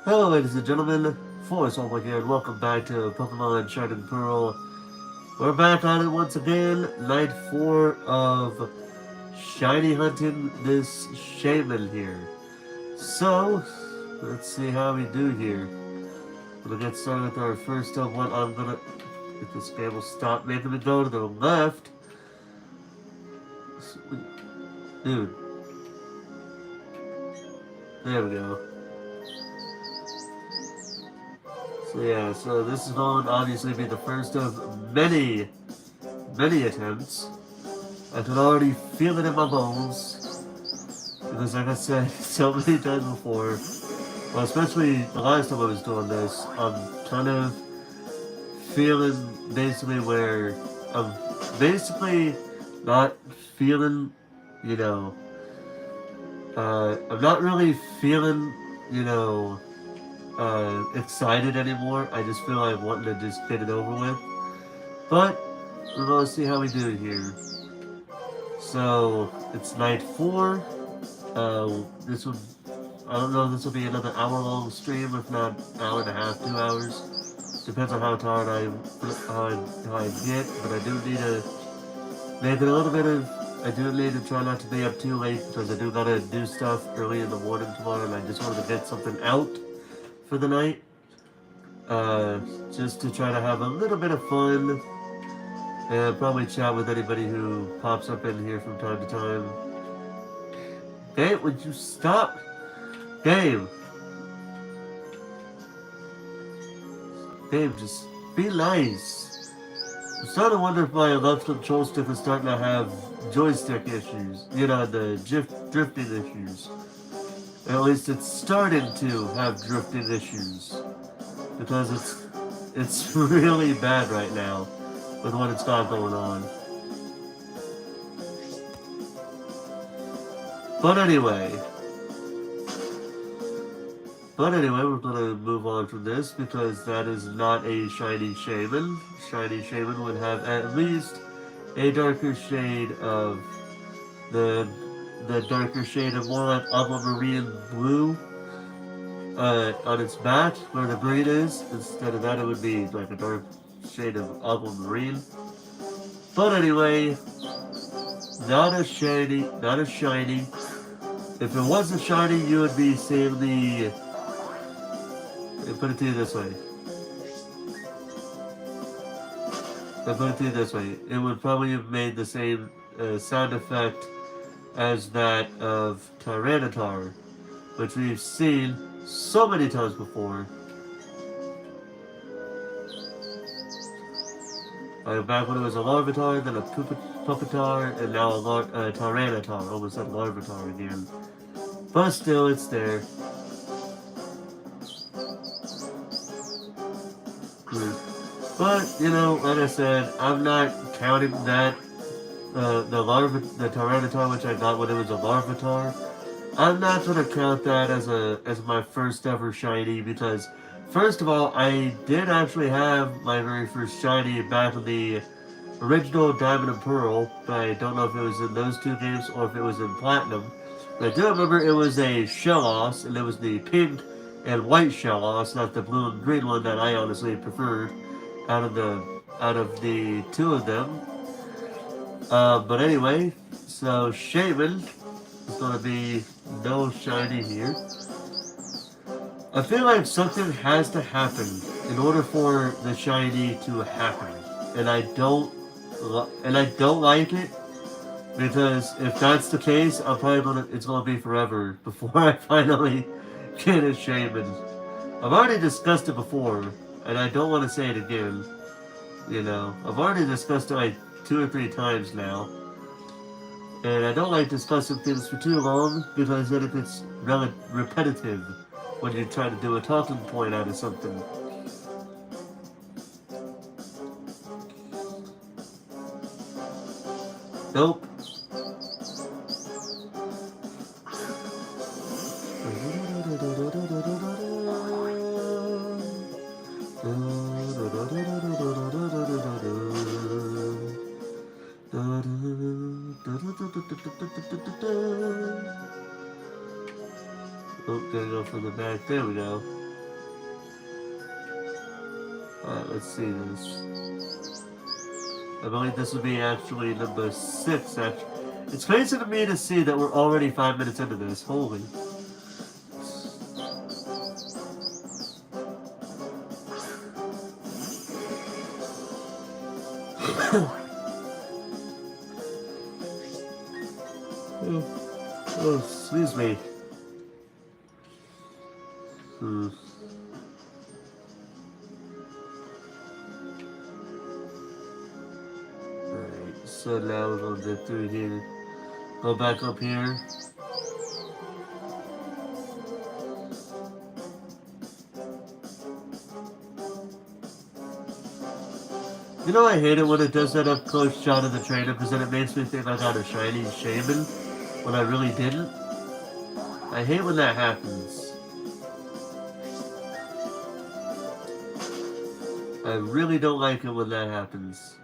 Hello ladies and gentlemen, Force over here and welcome back to Pokemon Shining Pearl. We're back on it once again, night 4 of shiny hunting this Shaymin here. So, let's see how we do here. We'll get started with our first one. I'm gonna, if this game will stop making me go to the left. Dude. There we go. So yeah, so this is going to obviously be the first of many attempts. I can already feel it in my bones. Because like I said so many times before, well especially the last time I was doing this, I'm kind of feeling basically where I'm basically not feeling, you know, I'm not really feeling, you know, excited anymore. I just feel like wanting to just get it over with. But we're gonna see how we do here. So it's night 4. This would, I don't know if this will be another hour-long stream, if not hour and a half, 2 hours. Depends on how tired how I get. But I do need to make it a little bit of. I do need to try not to be up too late because I do gotta do stuff early in the morning tomorrow, and I just wanted to get something out for the night. Just to try to have a little bit of fun and probably chat with anybody who pops up in here from time to time. Dave, would you stop? Dave! Dave, just be nice. I'm starting to wonder if my left control stick is starting to have joystick issues. You know, the drifting issues. At least it's starting to have drifting issues. Because it's really bad right now with what it's got going on. But anyway, we're gonna move on from this because that is not a shiny Shaymin. Shiny Shaymin would have at least a darker shade of the darker shade of more like aquamarine blue on its back where the green is. Instead of that, it would be like a dark shade of aquamarine. But anyway, not a shiny, not a shiny. If it wasn't shiny, you would be seeing the. Let me put it to you this way. Let me put it to you this way. It would probably have made the same sound effect as that of Tyranitar, which we've seen so many times before. Back when it was a Larvitar, then a Pupitar, and now a Tyranitar. Almost said Larvitar again. But still, it's there. But, you know, like I said, I'm not counting that, the Tyranitar, which I got when it was a Larvitar. I'm not gonna count that as my first ever shiny because, first of all, I did actually have my very first shiny back in the original Diamond and Pearl, but I don't know if it was in those two games or if it was in Platinum. But I do remember it was a Shellos, and it was the pink and white Shellos, not the blue and green one that I honestly preferred out of the two of them. But anyway, so Shaymin is gonna be no shiny here. I feel like something has to happen in order for the shiny to happen, and I don't like it because if that's the case, it's gonna be forever before I finally get a Shaymin. I've already discussed it before, and I don't want to say it again. You know, I've already discussed it like 2 or 3 times now. And I don't like discussing things for too long because then it gets repetitive when you try to do a talking point out of something. Nope. Oh, gotta go from the back. There we go. Alright, let's see this. I believe this would be actually number 6, actually. It's crazy to me to see that we're already 5 minutes into this. Holy. Oh, excuse me. Alright, so now we're gonna get through here. Go back up here. You know, I hate it when it does that up close shot of the trainer because then it makes me think I got a shiny Shaymin when I really didn't. I hate when that happens. I really don't like it when that happens.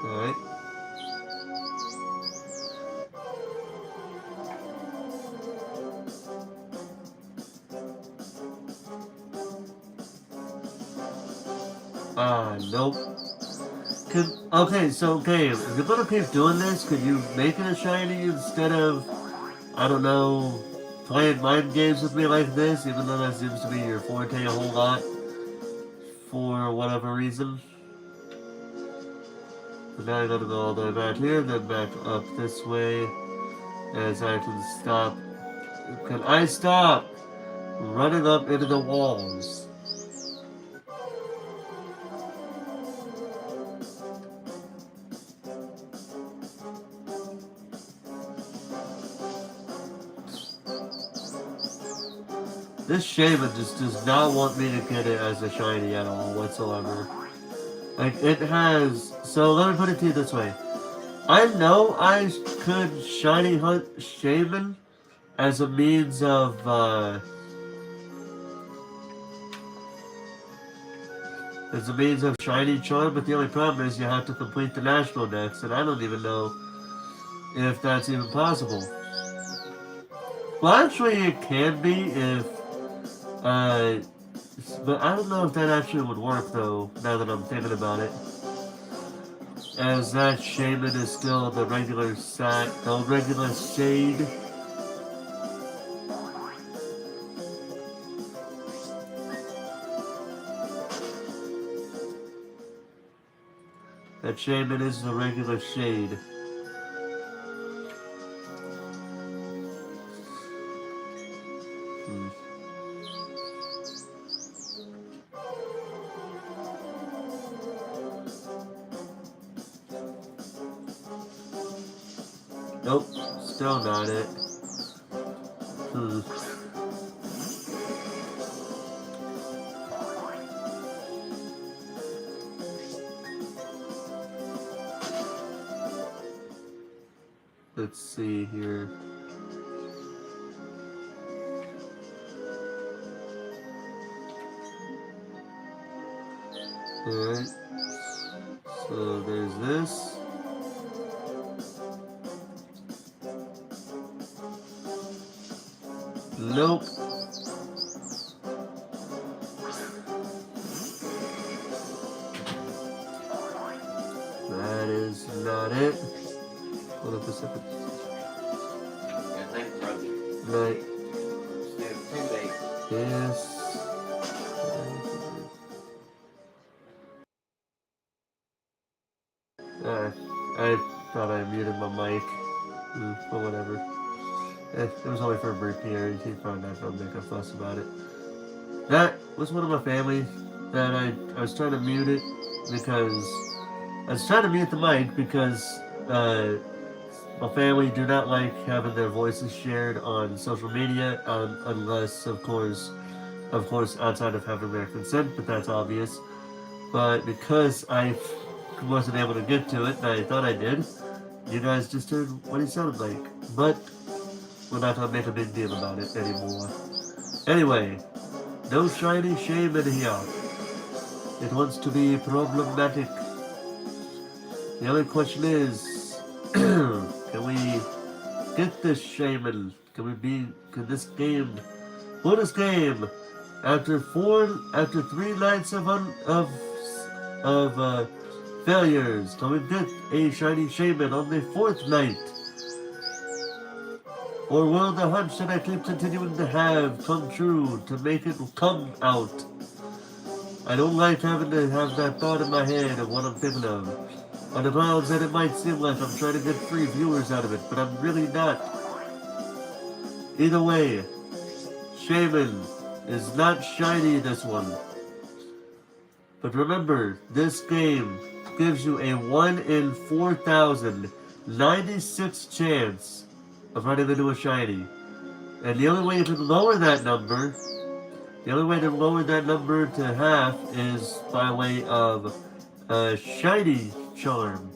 Alright. Nope. Okay, if you're gonna keep doing this, could you make it a shiny instead of, I don't know, playing mind games with me like this, even though that seems to be your forte a whole lot, for whatever reason? But now I gotta go all the way back here, then back up this way, as I can stop. Can I stop running up into the walls? This Shaymin just does not want me to get it as a shiny at all whatsoever. Like, it has... So, let me put it to you this way. I know I could shiny hunt Shaymin as a means of, shiny charm, but the only problem is you have to complete the national dex, and I don't even know if that's even possible. Well, actually, it can be if, but I don't know if that actually would work, though, now that I'm thinking about it. As that Shaymin is still the regular shade. That Shaymin is the regular shade. Nope, still not it. Let's see here. Alright. So there's this. Nope. That is not it. What a Pacific. Night. Yes. I thought I muted my mic. But whatever. It was only for a brief period. He probably not gonna make a fuss about it. That was one of my family that I was trying to mute it because I was trying to mute the mic because my family do not like having their voices shared on social media unless of course outside of having their consent, but that's obvious. But because I wasn't able to get to it and I thought I did, you guys just heard what he sounded like. But we're not gonna make a big deal about it anymore. Anyway, no shiny Shaymin here. It wants to be problematic. The only question is, can we get this Shaymin? Can this game, bonus game, after 3 nights of failures, can we get a shiny Shaymin on the 4th night? Or will the hunch that I keep continuing to have come true to make it come out? I don't like having to have that thought in my head of what I'm thinking of. On the grounds that it might seem like I'm trying to get free viewers out of it, but I'm really not. Either way, Shaymin is not shiny this one. But remember, this game gives you a 1 in 4,096 chance of running into a shiny. And the only way you can lower that number, to half is by way of a shiny charm.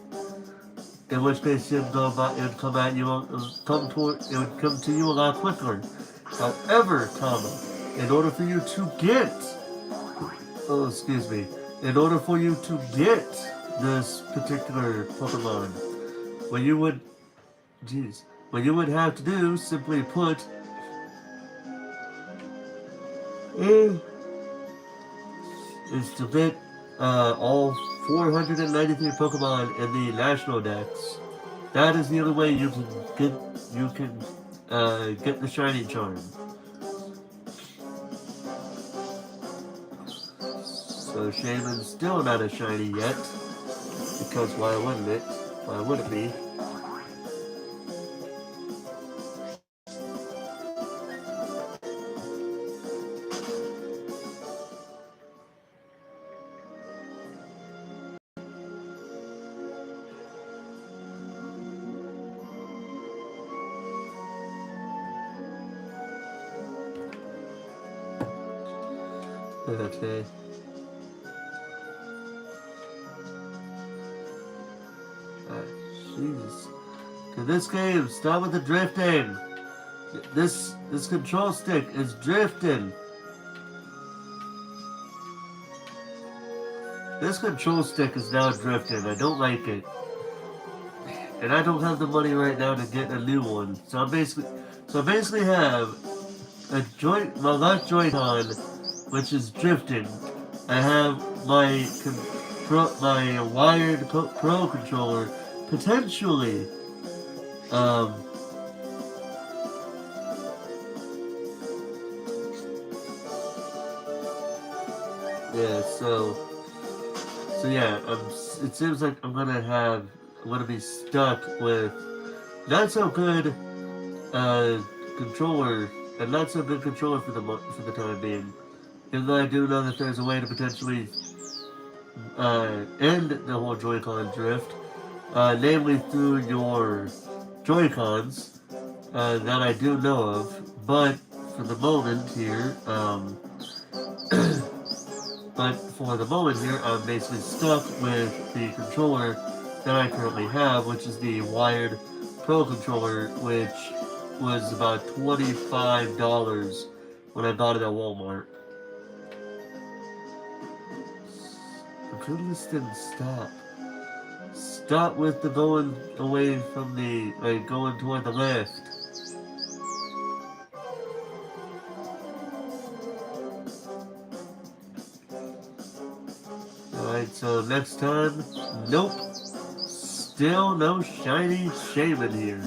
In which case it would come to you a lot quicker. However, in order for you to get this particular Pokemon, what you would have to do, simply put, is to get all 493 Pokemon in the National Dex. That is the only way you can get the shiny charm. So Shaymin's still not a shiny yet, because why wouldn't it? Why would it be? Okay. Jesus. Okay, this game, stop with the drifting. This control stick is drifting. This control stick is now drifting. I don't like it. And I don't have the money right now to get a new one. So I basically have my left Joy-Con, which is drifting. I have my wired Pro controller potentially it seems like I'm gonna be stuck with not so good controller and not so good controller for the time being. Even though I do know that there's a way to potentially end the whole Joy-Con drift, namely through your Joy-Cons, that I do know of, but for the moment here, I'm basically stuck with the controller that I currently have, which is the wired Pro controller, which was about $25 when I bought it at Walmart. Goodness didn't stop. Stop with the going away from going toward the left. Alright, so next time, nope. Still no shiny Shaymin here.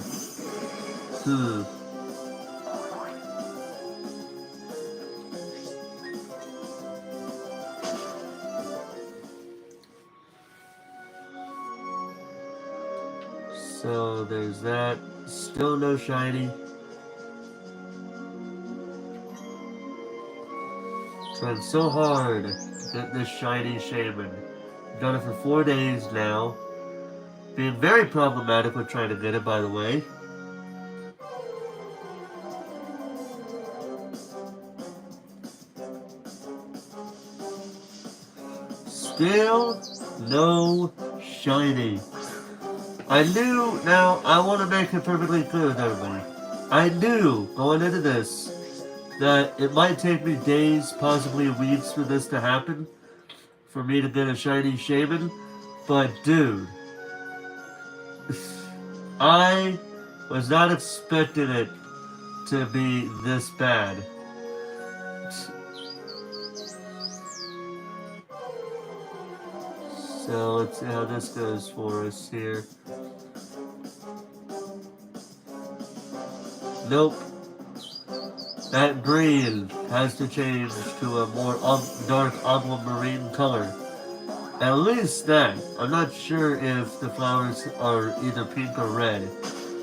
So there's that. Still no shiny. Trying so hard to get this shiny Shaymin. Done it for 4 days now. Being very problematic with trying to get it, by the way. Still no shiny. I knew, now I want to make it perfectly clear with everybody. I knew going into this that it might take me days, possibly weeks for this to happen. for me to get a shiny Shaymin, but dude, I was not expecting it to be this bad. So let's see how this goes for us here. Nope. That green has to change to a more dark aquamarine color. At least that. I'm not sure if the flowers are either pink or red.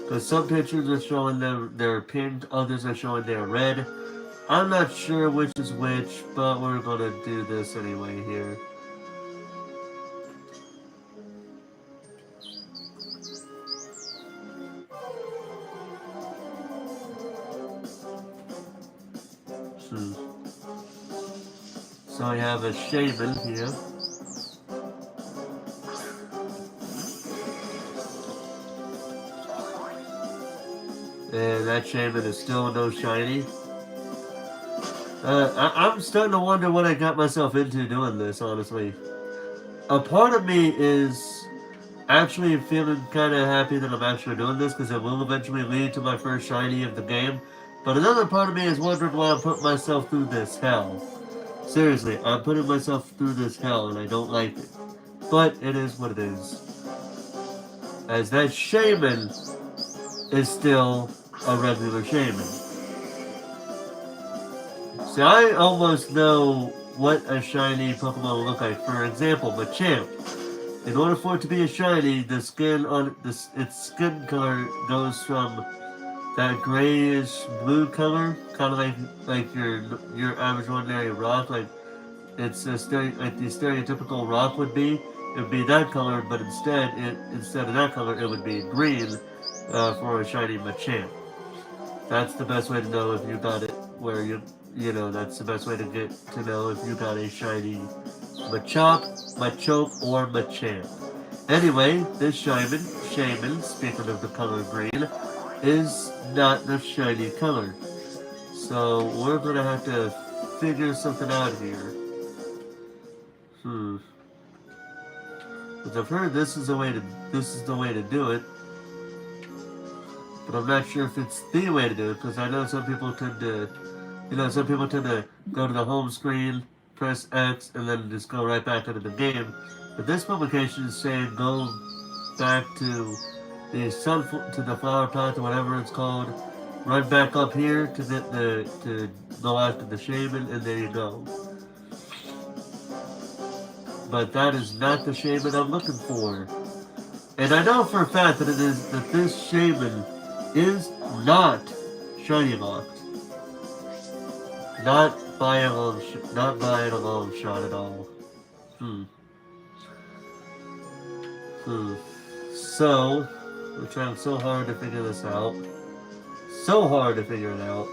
Because some pictures are showing them they're pink, others are showing they're red. I'm not sure which is which, but we're gonna do this anyway here. So I have a Shaymin here. And that Shaymin is still no shiny. I'm starting to wonder what I got myself into doing this, honestly. A part of me is actually feeling kind of happy that I'm actually doing this because it will eventually lead to my first shiny of the game. But another part of me is wondering why I'm putting myself through this hell. Seriously, I'm putting myself through this hell and I don't like it. But it is what it is. As that Shaymin is still a regular Shaymin. See, I almost know what a shiny Pokemon will look like. For example, Machamp. In order for it to be a shiny, the skin on its skin color goes from that grayish blue color, kind of like your average ordinary rock, like it's like the stereotypical rock would be. It would be that color, but instead of that color, it would be green for a shiny Machamp. That's the best way to know if you got it where you know, that's the best way to get to know if you got a shiny Machop, Machoke, or Machamp. Anyway, this Shaymin, speaking of the color green, is not the shiny color. So we're gonna have to figure something out here. Because I've heard this is the way to do it. But I'm not sure if it's the way to do it, because I know some people tend to go to the home screen, press X, and then just go right back into the game. But this publication is saying go back to the flower path or whatever it's called, run back up here to go after the Shaymin, and there you go. But that is not the Shaymin I'm looking for. And I know for a fact that this Shaymin is not shiny locked. Not by a long shot at all. So, we're trying so hard to figure this out. So hard to figure it out.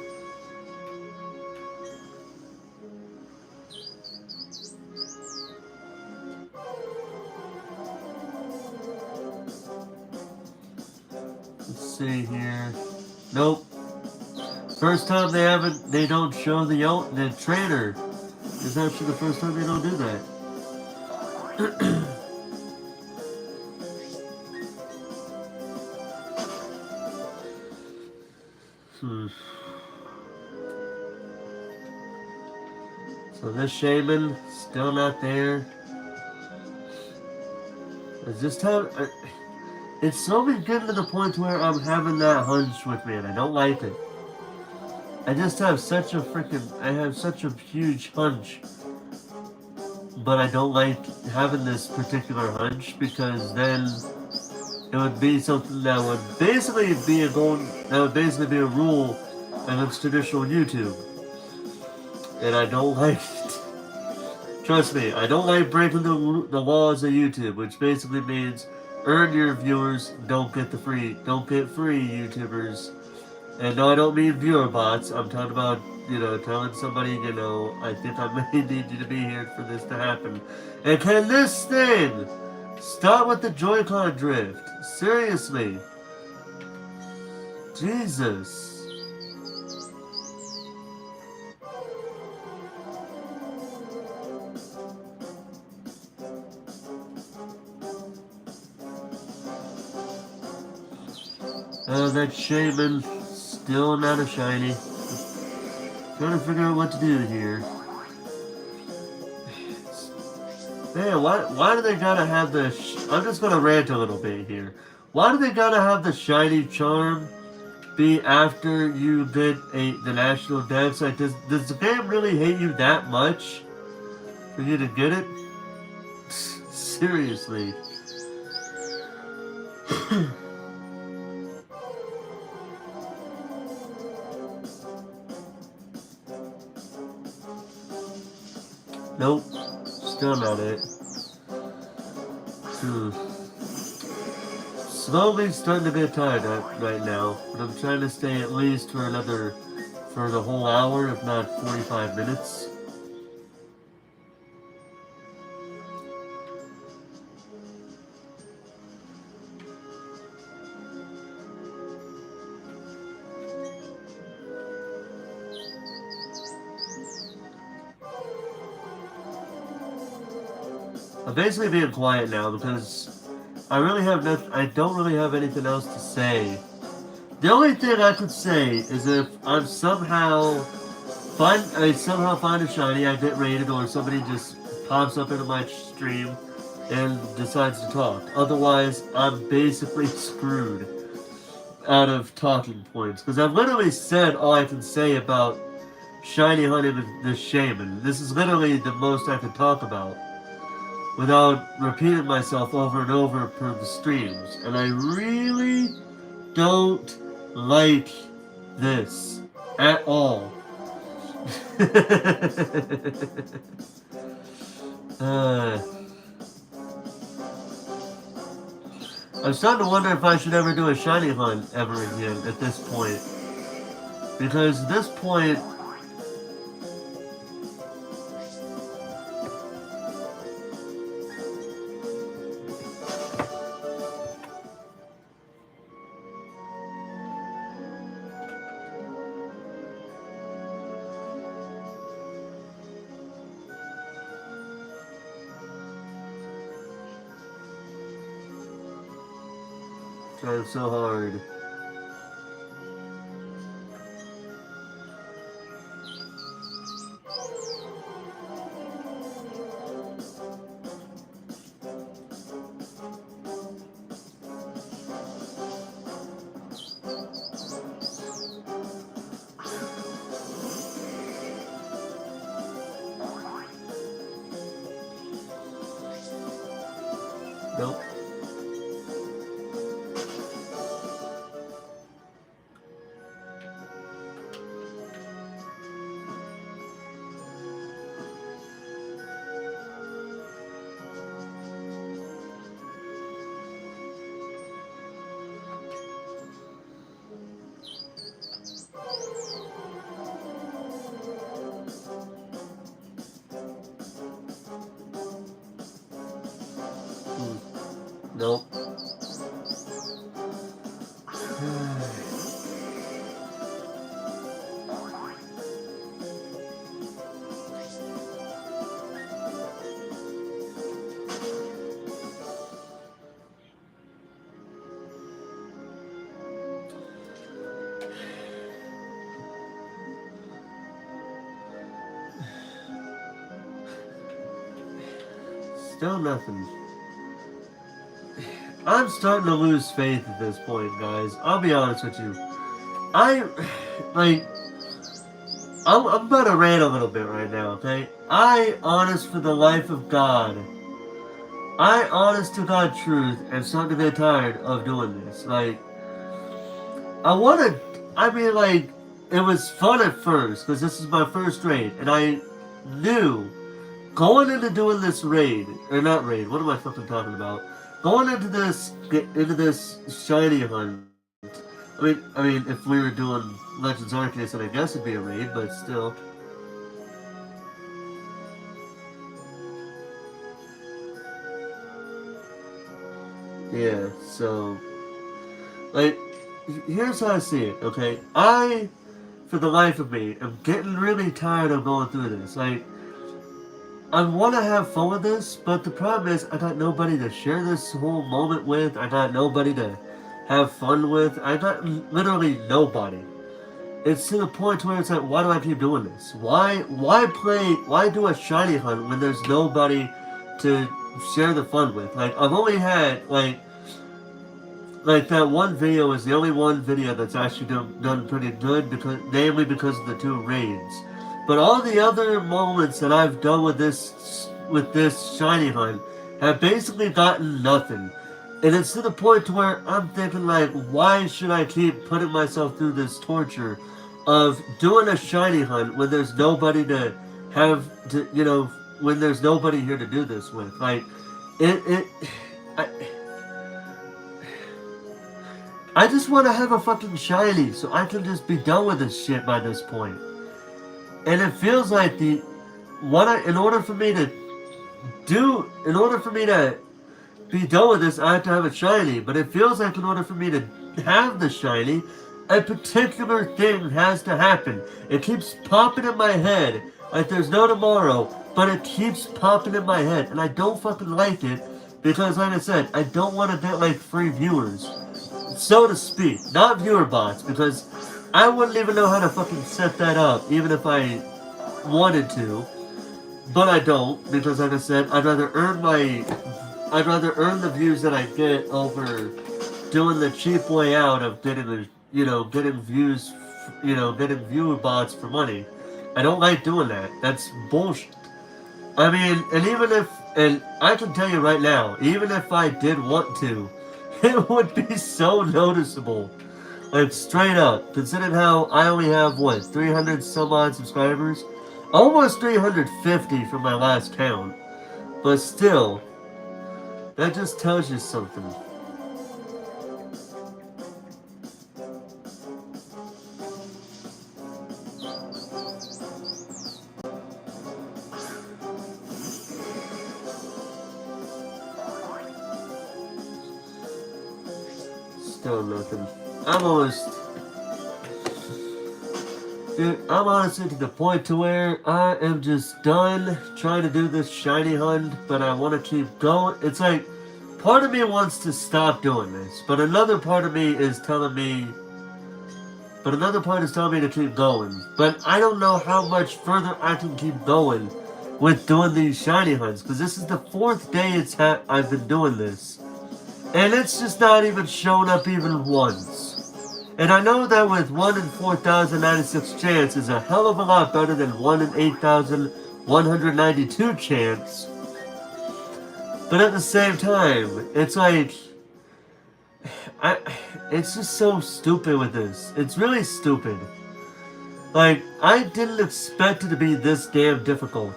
Let's see here. Nope. First time they don't show the trainer. It's actually the first time they don't do that. So this Shaymin still not there. It's just time. It's slowly getting to the point where I'm having that hunch with me, and I don't like it. I just have such a huge hunch. But I don't like having this particular hunch because then it would be something that would basically be a rule against traditional YouTube. And I don't like it. Trust me, I don't like breaking the laws of YouTube, which basically means earn your viewers, don't get free YouTubers. And no, I don't mean viewer bots. I'm talking about, telling somebody, I think I may need you to be here for this to happen. And can this thing stop with the Joy-Con drift? Seriously. Jesus. That Shaymin still not a shiny. Trying to figure out what to do here. Man, why do they gotta have the... I'm just gonna rant a little bit here. Why do they gotta have the shiny charm be after you get the national dance? Like, does the game really hate you that much for you to get it? Seriously. Nope. Still not it. Slowly starting to get tired right now, but I'm trying to stay at least for the whole hour, if not 45 minutes. I'm basically being quiet now because I don't really have anything else to say. The only thing I could say is if I somehow find a shiny, I get raided, or somebody just pops up into my stream and decides to talk. Otherwise, I'm basically screwed out of talking points because I've literally said all I can say about shiny hunting the Shaymin. This is literally the most I can talk about without repeating myself over and over per the streams. And I really don't like this at all. I'm starting to wonder if I should ever do a shiny hunt ever again at this point. Because at this point, trying so hard. Nope. Nope. Still nothing. I'm starting to lose faith at this point, guys. I'll be honest with you. I'm about to rant a little bit right now, okay? Honest for the life of God, honest to God truth, am starting to get tired of doing this. Like, it was fun at first, because this is my first raid, and I knew, going into doing this raid, or not raid, what am I fucking talking about? Going into this shiny hunt, I mean, if we were doing Legends Arceus, then I guess it'd be a raid, but still. Yeah, so, like, here's how I see it, okay? For the life of me, am getting really tired of going through this. Like, I want to have fun with this, but the problem is I got nobody to share this whole moment with. I got nobody to have fun with. I got literally nobody. It's to the point where it's like, why do I keep doing this? Why do a shiny hunt when there's nobody to share the fun with? Like, I've only had, like that one video is the only one video that's actually done pretty good, namely because of the 2 raids. But all the other moments that I've done with this shiny hunt have basically gotten nothing. And it's to the point to where I'm thinking, like, why should I keep putting myself through this torture of doing a shiny hunt when there's nobody to have to, when there's nobody here to do this with? Like, I just want to have a fucking shiny so I can just be done with this shit by this point. And it feels like in order for me to be done with this, I have to have a shiny. But it feels like in order for me to have the shiny, a particular thing has to happen. It keeps popping in my head like there's no tomorrow, but it keeps popping in my head, and I don't fucking like it because, like I said, I don't want to get like free viewers, so to speak. Not viewer bots, because I wouldn't even know how to fucking set that up, even if I wanted to. But I don't, because like I said, I'd rather earn the views that I get over doing the cheap way out of getting views, getting viewer bots for money. I don't like doing that. That's bullshit. I mean, and I can tell you right now, even if I did want to, it would be so noticeable. Like, straight up, considering how I only have, 300 some odd subscribers? Almost 350 from my last count. But still, that just tells you something. Still nothing. I'm honestly to the point to where I am just done trying to do this shiny hunt, but I want to keep going. It's like, part of me wants to stop doing this, but another part is telling me to keep going. But I don't know how much further I can keep going with doing these shiny hunts, because this is the 4th day I've been doing this. And it's just not even shown up even once. And I know that with 1 in 4,096 chance is a hell of a lot better than 1 in 8,192 chance. But at the same time, it's like, it's just so stupid with this. It's really stupid. Like, I didn't expect it to be this damn difficult.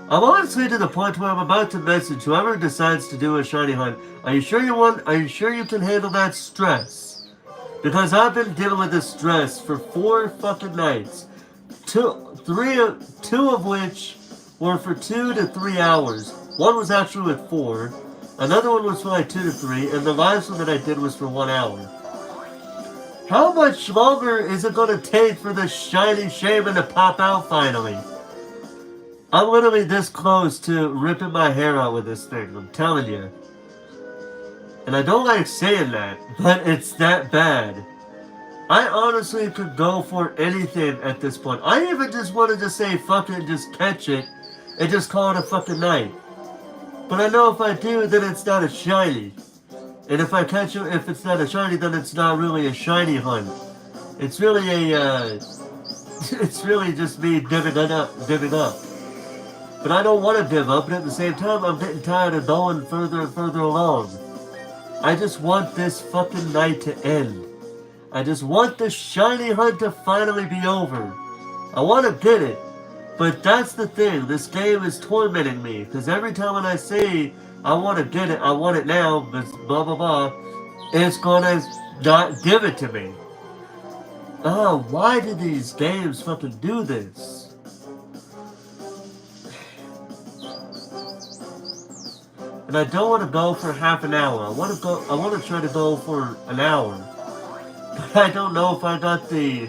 I'm honestly to the point where I'm about to message whoever decides to do a shiny hunt. Are you sure you can handle that stress? Because I've been dealing with this stress for 4 fucking nights. Two of which were for 2 to 3 hours. One was actually with 4. Another one was for like 2 to 3. And the last one that I did was for 1 hour. How much longer is it going to take for this shiny Shaymin to pop out finally? I'm literally this close to ripping my hair out with this thing, I'm telling you. And I don't like saying that, but it's that bad. I honestly could go for anything at this point. I even just wanted to say fuck it and just catch it and just call it a fucking night. But I know if I do, then it's not a shiny. And if I catch it, if it's not a shiny, then it's not really a shiny hunt. It's really it's really just me divvying up. But I don't want to give up, but at the same time, I'm getting tired of going further and further along. I just want this fucking night to end. I just want the shiny hunt to finally be over. I want to get it. But that's the thing, this game is tormenting me. Because every time when I say I want to get it, I want it now, blah blah blah, it's gonna not give it to me. Oh, why do these games fucking do this? And I don't want to go for half an hour. I want to try to go for an hour. But I don't know if I got the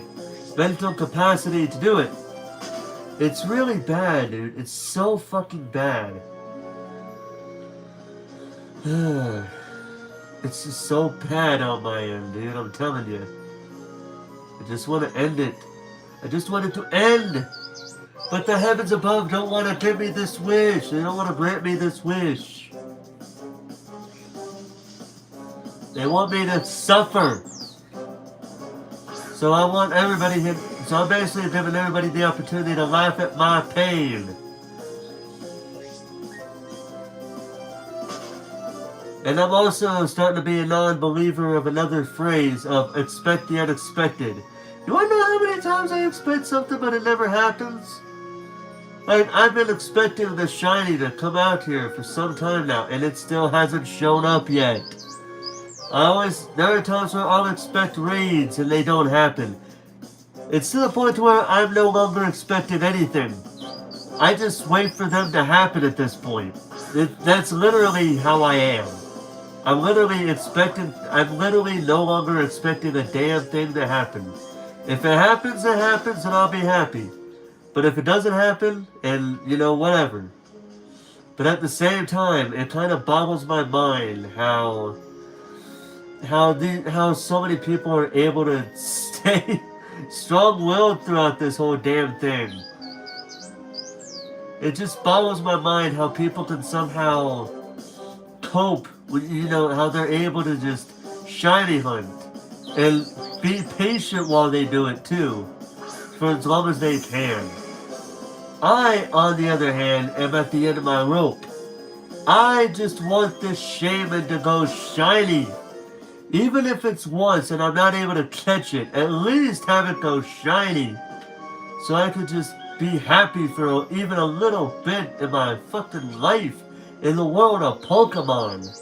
mental capacity to do it. It's really bad, dude. It's so fucking bad. It's just so bad on my end, dude. I'm telling you. I just want to end it. I just want it to end. But the heavens above don't want to give me this wish. They don't want to grant me this wish. They want me to suffer. So I want everybody here. So I'm basically giving everybody the opportunity to laugh at my pain. And I'm also starting to be a non-believer of another phrase of expect the unexpected. You wanna know how many times I expect something but it never happens? Like, I've been expecting the shiny to come out here for some time now, and it still hasn't shown up yet. There are times where I'll expect raids and they don't happen. It's to the point where I'm no longer expecting anything. I just wait for them to happen at this point. That's literally how I am. I'm literally no longer expecting a damn thing to happen. If it happens, it happens, and I'll be happy. But if it doesn't happen, and, whatever. But at the same time, it kind of boggles my mind how so many people are able to stay strong-willed throughout this whole damn thing. It just boggles my mind how people can somehow cope with, how they're able to just shiny hunt and be patient while they do it too, for as long as they can. I, on the other hand, am at the end of my rope. I just want this Shaymin to go shiny. Even if it's once and I'm not able to catch it, at least have it go shiny. So I could just be happy for even a little bit in my fucking life in the world of Pokemon.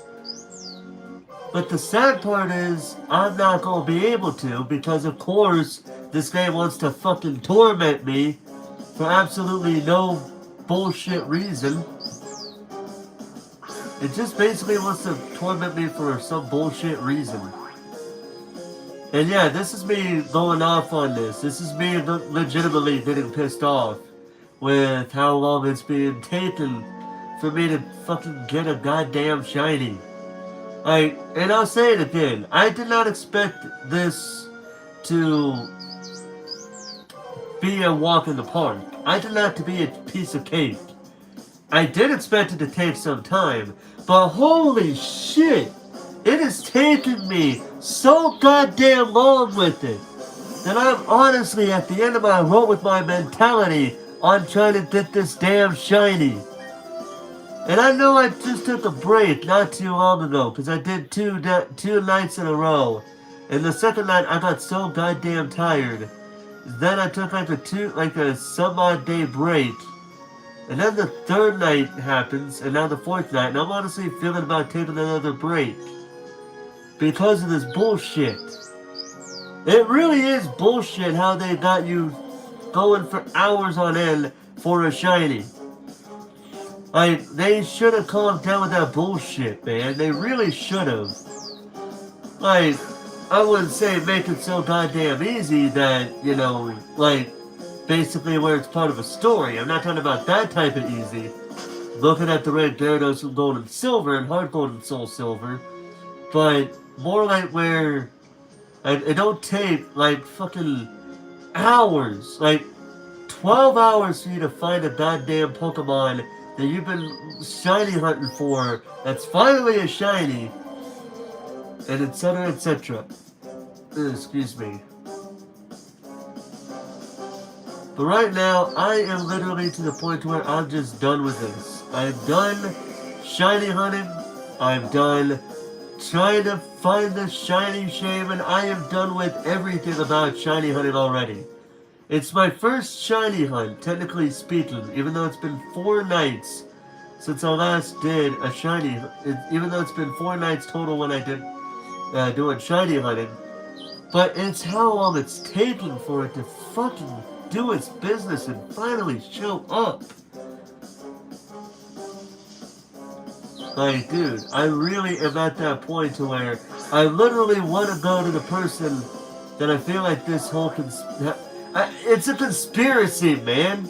But the sad part is, I'm not gonna be able to because of course this game wants to fucking torment me for absolutely no bullshit reason. It just basically wants to torment me for some bullshit reason. And yeah, this is me going off on this. This is me legitimately getting pissed off with how long it's being taken for me to fucking get a goddamn shiny. And I'll say it again, I did not expect this to be a walk in the park. I did not to be a piece of cake. I did expect it to take some time, but holy shit, it is taking me so goddamn long with it that I'm honestly at the end of my rope with my mentality on trying to get this damn shiny. And I know I just took a break not too long ago because I did two nights in a row. And the second night I got so goddamn tired. Then I took like a some odd day break. And then the third night happens, and now the fourth night, and I'm honestly feeling about taking another break. Because of this bullshit. It really is bullshit how they got you going for hours on end for a shiny. They should have calmed down with that bullshit, man. They really should have. I wouldn't say make it so goddamn easy that, basically where it's part of a story. I'm not talking about that type of easy. Looking at the red Gyarados from Gold and Silver and Hard Gold and Soul Silver. But more like where it don't take like fucking hours. Like 12 hours for you to find a goddamn Pokemon that you've been shiny hunting for that's finally a shiny. And etc. etc. Excuse me. But right now, I am literally to the point where I'm just done with this. I'm done shiny hunting. I'm done trying to find the shiny Shaymin. I am done with everything about shiny hunting already. It's my first shiny hunt, technically speaking, even though it's been 4 nights since I last did a shiny. Even though it's been 4 nights total when I did doing shiny hunting. But it's how long it's taking for it to fucking do its business and finally show up. Dude, I really am at that point to where I literally want to go to the person that I feel like this whole it's a conspiracy, man.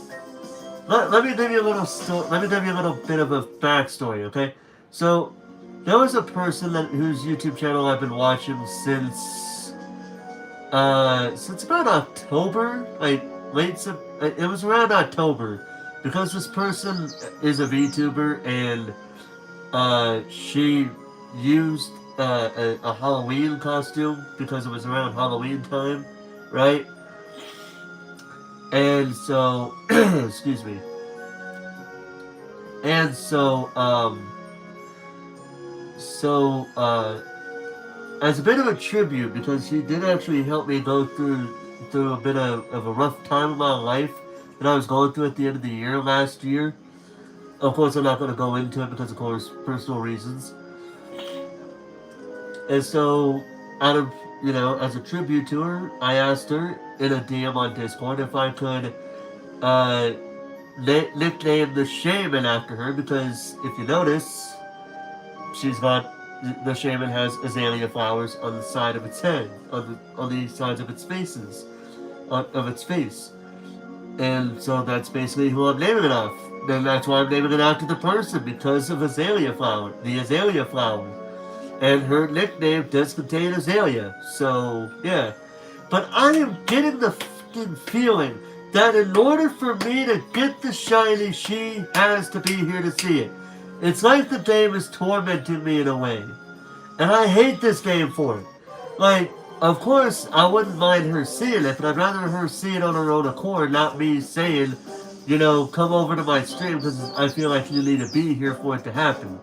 Let me give you a little bit of a backstory, okay? So, there was a person whose YouTube channel I've been watching since about October, like it was around October, because this person is a VTuber and she used a Halloween costume because it was around Halloween time, right? And so, excuse me. And so, as a bit of a tribute, because he did actually help me go through a bit of a rough time in my life that I was going through at the end of the year last year. Of course, I'm not going to go into it because, of course, personal reasons. And so, out of, as a tribute to her, I asked her in a DM on Discord if I could uh, nickname the Shaymin after her, because if you notice, she's got the Shaymin has azalea flowers on the side of its head, on the sides of its faces, of its face, and so that's basically who I'm naming it off. Then that's why I'm naming it after the person, because of the azalea flower, and her nickname does contain azalea. So yeah, but I am getting the fucking feeling that in order for me to get the shiny, she has to be here to see it. It's like the game is tormenting me in a way. And I hate this game for it. Like, of course, I wouldn't mind her seeing it, but I'd rather her see it on her own accord, not me saying, come over to my stream because I feel like you need to be here for it to happen.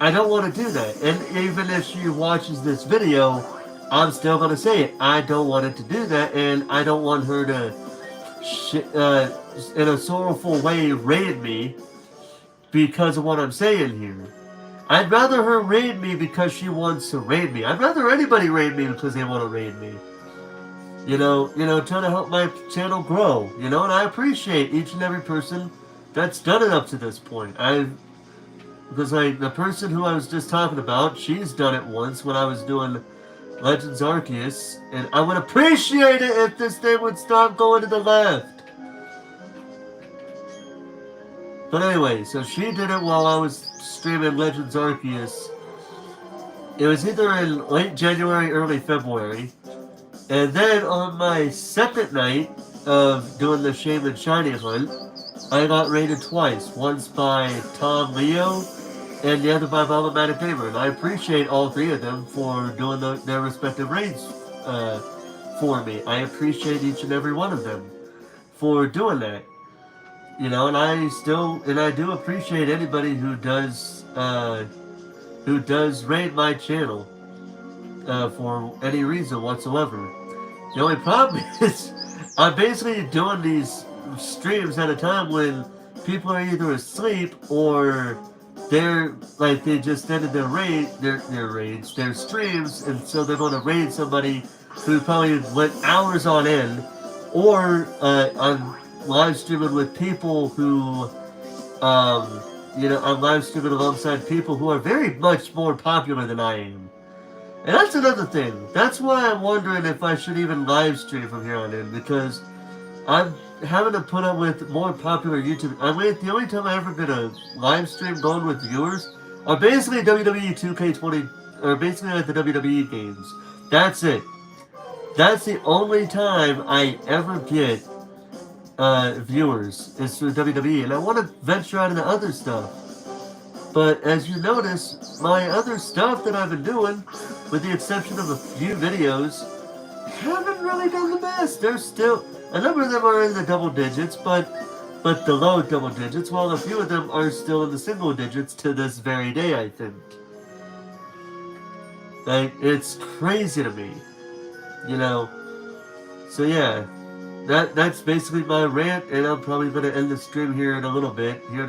I don't want to do that. And even if she watches this video, I'm still going to say it. I don't want it to do that, and I don't want her to, in a sorrowful way, raid me because of what I'm saying here. I'd rather her raid me because she wants to raid me. I'd rather anybody raid me because they want to raid me. Trying to help my channel grow. And I appreciate each and every person that's done it up to this point. Because like the person who I was just talking about, she's done it once when I was doing Legends Arceus, and I would appreciate it if this thing would stop going to the left. But anyway, so she did it while I was streaming Legends Arceus. It was either in late January, early February. And then on my second night of doing the Shaymin Shiny Hunt, I got raided twice. Once by Tom Leo, and the other by Problematic Gamer. And I appreciate all three of them for doing their respective raids for me. I appreciate each and every one of them for doing that. And I do appreciate anybody who does raid my channel for any reason whatsoever. The only problem is I'm basically doing these streams at a time when people are either asleep or they just ended their streams, and so they're going to raid somebody who probably went hours on end, or I'm live streaming with people who, I'm live streaming alongside people who are very much more popular than I am. And that's another thing. That's why I'm wondering if I should even live stream from here on in, because I'm having to put up with more popular YouTube. The only time I ever been a live stream going with viewers are basically WWE 2K20, or basically like the WWE games. That's it. That's the only time I ever get viewers is through WWE, and I want to venture out into other stuff. But as you notice, my other stuff that I've been doing, with the exception of a few videos, haven't really done the best. There's still a number of them are in the double digits, but the low double digits, while a few of them are still in the single digits to this very day, I think. Like, it's crazy to me. So yeah. That's basically my rant, and I'm probably going to end the stream here in a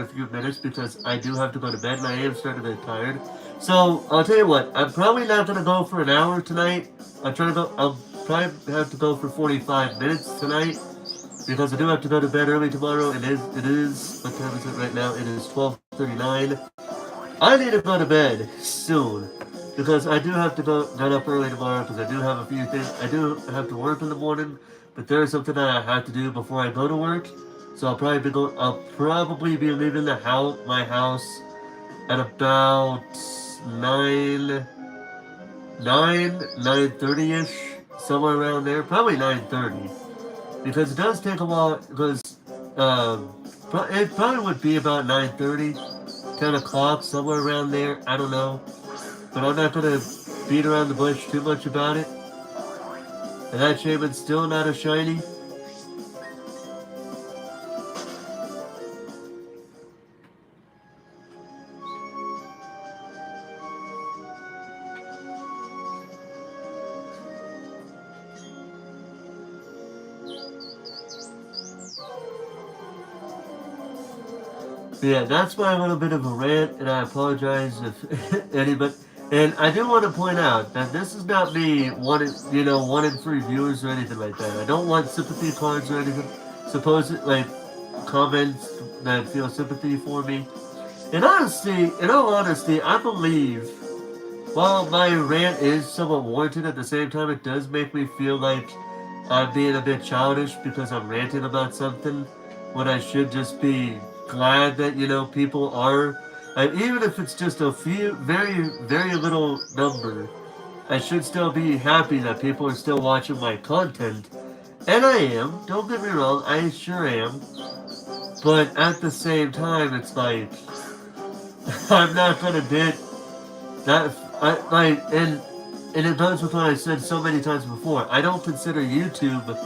few minutes, because I do have to go to bed, and I am starting to get tired. So, I'll tell you what, I'm probably not going to go for an hour tonight. I'll probably have to go for 45 minutes tonight, because I do have to go to bed early tomorrow. It is, what time is it right now? It is 12:39. I need to go to bed soon, because I do have to get up early tomorrow, because I do have a few things. I do have to work in the morning. But there is something that I have to do before I go to work, so I'll probably be leaving my house at about 9:30ish, somewhere around there. Probably 9:30, because it does take a while. Because it probably would be about 9:30, 10 o'clock, somewhere around there. I don't know, but I'm not gonna beat around the bush too much about it. And that Shaymin's still not a shiny. Yeah, that's my little bit of a rant, and I apologize if anybody. And I do want to point out that this is not me wanting free viewers or anything like that. I don't want sympathy cards or anything. Like comments that feel sympathy for me. In all honesty, I believe while my rant is somewhat warranted, at the same time it does make me feel like I'm being a bit childish because I'm ranting about something when I should just be glad that, people are, and even if it's just a few, very, very little number, I should still be happy that people are still watching my content. And I am, don't get me wrong, I sure am. But at the same time, it's like, I'm not gonna get that, and it goes with what I said so many times before. I don't consider YouTube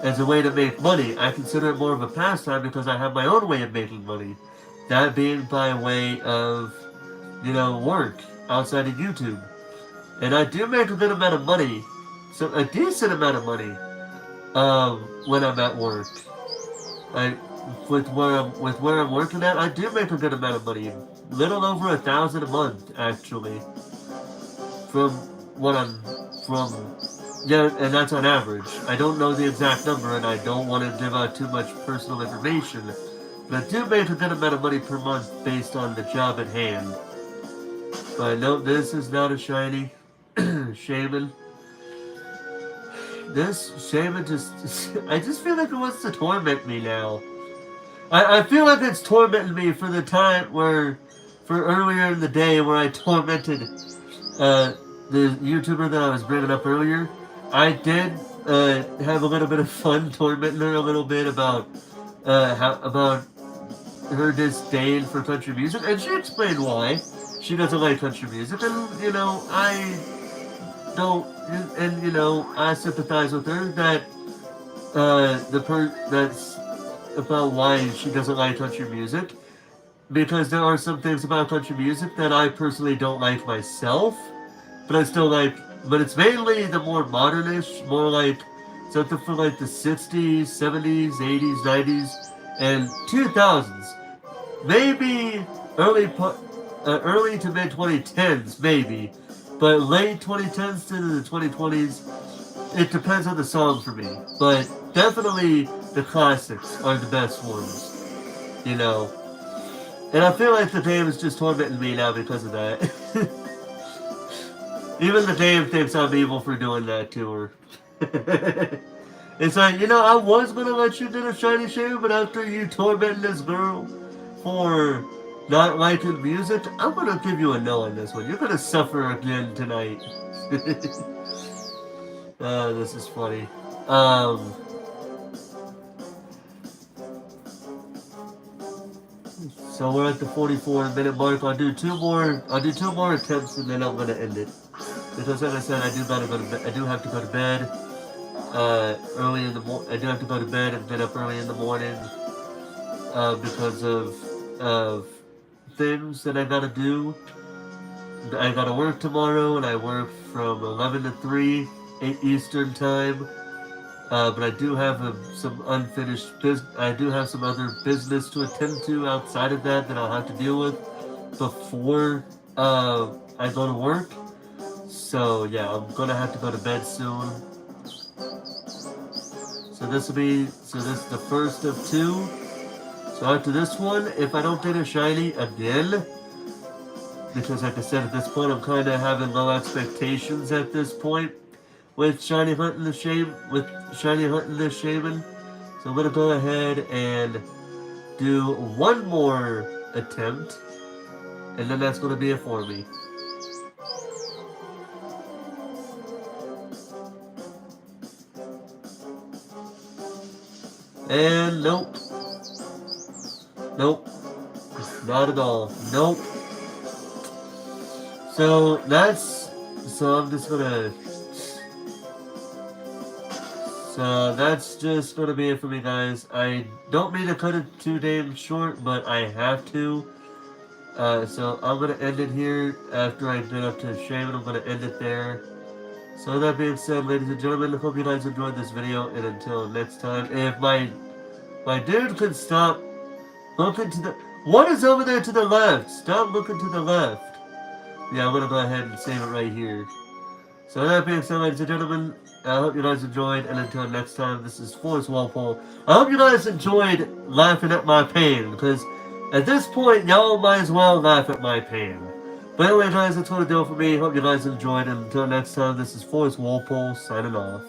as a way to make money. I consider it more of a pastime because I have my own way of making money. That being by way of, work outside of YouTube. And I do make a good amount of money, so a decent amount of money, when I'm at work. I, with where I'm working at, I do make a good amount of money. Little over 1,000 a month, actually. From what I'm from. Yeah, and that's on average. I don't know the exact number, and I don't want to give out too much personal information, but I do make a good amount of money per month based on the job at hand. But no, this is not a shiny. Shaymin. This Shaymin I just feel like it wants to torment me now. I feel like it's tormenting me for the time for earlier in the day where I tormented the YouTuber that I was bringing up earlier. I did have a little bit of fun tormenting her a little bit about about her disdain for country music, and she explained why she doesn't like country music, and I don't, and I sympathize with her that that's about why she doesn't like country music, because there are some things about country music that I personally don't like myself, but I still like. But it's mainly the more modernish, more like something from like the 60s, 70s, 80s, 90s, and 2000s. Maybe early to mid 2010s, maybe, but late 2010s to the 2020s. It depends on the song for me, but definitely the classics are the best ones, And I feel like the game is just tormenting me now because of that. Even the game thinks I'm evil for doing that to her. It's like, I was gonna let you get a shiny share, but after you tormenting this girl for not liking music, I'm gonna give you a no on this one. You're gonna suffer again tonight. This is funny. So we're at the 44-minute mark. I'll do two more attempts and then I'm gonna end it. Because like I said, I do have to go to bed. Early in the morning. I do have to go to bed and get up early in the morning. Because of things that I gotta do. I gotta work tomorrow, and I work from 11 to 3 Eastern time. But I do have some unfinished business. I do have some other business to attend to outside of that I'll have to deal with before I go to work. So yeah, I'm gonna have to go to bed soon. So this is the first of two. So after this one, if I don't get a shiny again, because like I said, at this point I'm kind of having low expectations at this point with shiny hunting this Shaymin. So I'm gonna go ahead and do one more attempt, and then that's gonna be it for me. And nope. Nope. Not at all. Nope. So that's so I'm just gonna so that's just gonna be it for me, guys. I don't mean to cut it too damn short, but I have to. So I'm gonna end it here after I get up to Shaymin. I'm gonna end it there. So that being said, ladies and gentlemen, I hope you guys enjoyed this video, and until next time, if my dude could stop looking to the what is over there to the left? Stop looking to the left. Yeah, I'm gonna go ahead and save it right here. So that being said, ladies and gentlemen, I hope you guys enjoyed, and until next time, this is Forrest Walpole. I hope you guys enjoyed laughing at my pain, because at this point, y'all might as well laugh at my pain. But anyway, guys, that's what it do for me. Hope you guys enjoyed, and until next time, this is Forrest Walpole signing off.